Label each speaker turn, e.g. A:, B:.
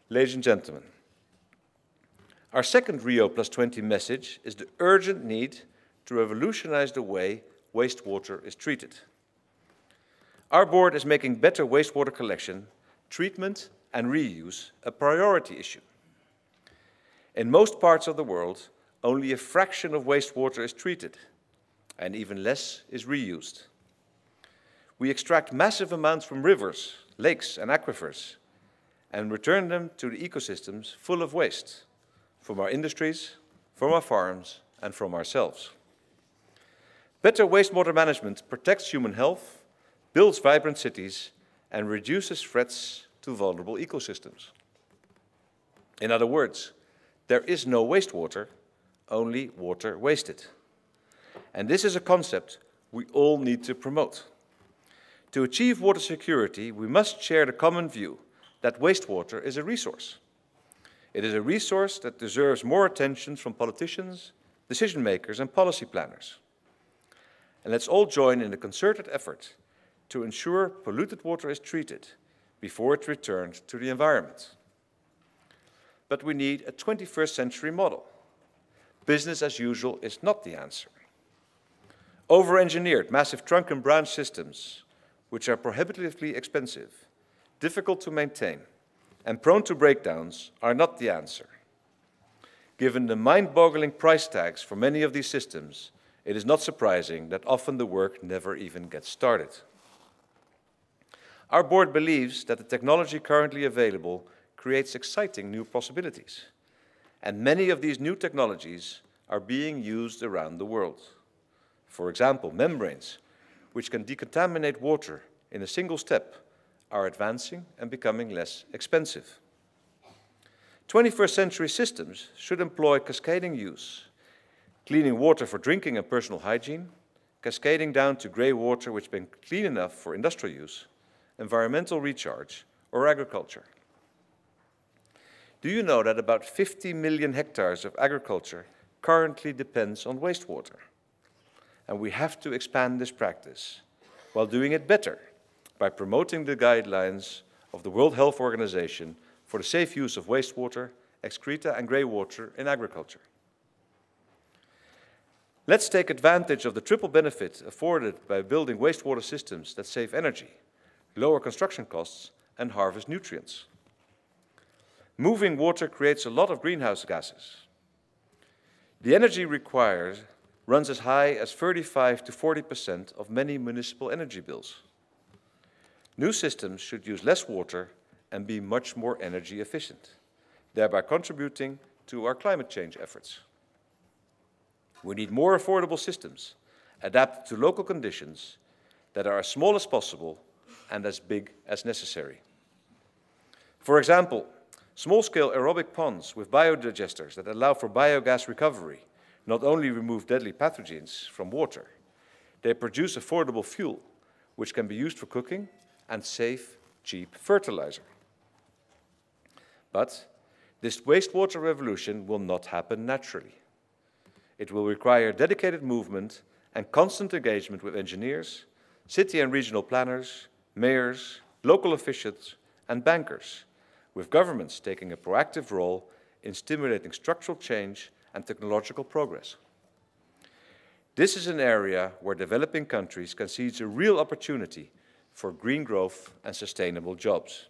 A: Ladies and gentlemen, our second Rio+20 message is the urgent need to revolutionize the way wastewater is treated. Our board is making better wastewater collection, treatment and reuse a priority issue. In most parts of the world, only a fraction of wastewater is treated, and even less is reused. We extract massive amounts from rivers, lakes and aquifers, and return them to the ecosystems full of waste, from our industries, from our farms, and from ourselves. Better wastewater management protects human health, builds vibrant cities, and reduces threats to vulnerable ecosystems. In other words, there is no wastewater, only water wasted. And this is a concept we all need to promote. To achieve water security, we must share the common view that wastewater is a resource. It is a resource that deserves more attention from politicians, decision makers, and policy planners. And let's all join in a concerted effort to ensure polluted water is treated before it returns to the environment. But we need a 21st century model. Business as usual is not the answer. Over-engineered massive trunk and branch systems, which are prohibitively expensive, difficult to maintain, and prone to breakdowns, are not the answer. Given the mind-boggling price tags for many of these systems, it is not surprising that often the work never even gets started. Our board believes that the technology currently available creates exciting new possibilities, and many of these new technologies are being used around the world. For example, membranes, which can decontaminate water in a single step, are advancing and becoming less expensive. 21st century systems should employ cascading use, cleaning water for drinking and personal hygiene, cascading down to grey water which has been clean enough for industrial use, environmental recharge, or agriculture. Do you know that about 50 million hectares of agriculture currently depends on wastewater? And we have to expand this practice while doing it better by promoting the guidelines of the World Health Organization for the safe use of wastewater, excreta and grey water in agriculture. Let's take advantage of the triple benefit afforded by building wastewater systems that save energy, lower construction costs, and harvest nutrients. Moving water creates a lot of greenhouse gases. The energy required runs as high as 35 to 40% of many municipal energy bills. New systems should use less water and be much more energy efficient, thereby contributing to our climate change efforts. We need more affordable systems, adapted to local conditions, that are as small as possible and as big as necessary. For example, small-scale aerobic ponds with biodigesters that allow for biogas recovery not only remove deadly pathogens from water, they produce affordable fuel, which can be used for cooking and safe, cheap fertilizer. But this wastewater revolution will not happen naturally. It will require dedicated movement and constant engagement with engineers, city and regional planners, mayors, local officials, and bankers, with governments taking a proactive role in stimulating structural change and technological progress. This is an area where developing countries can seize a real opportunity for green growth and sustainable jobs.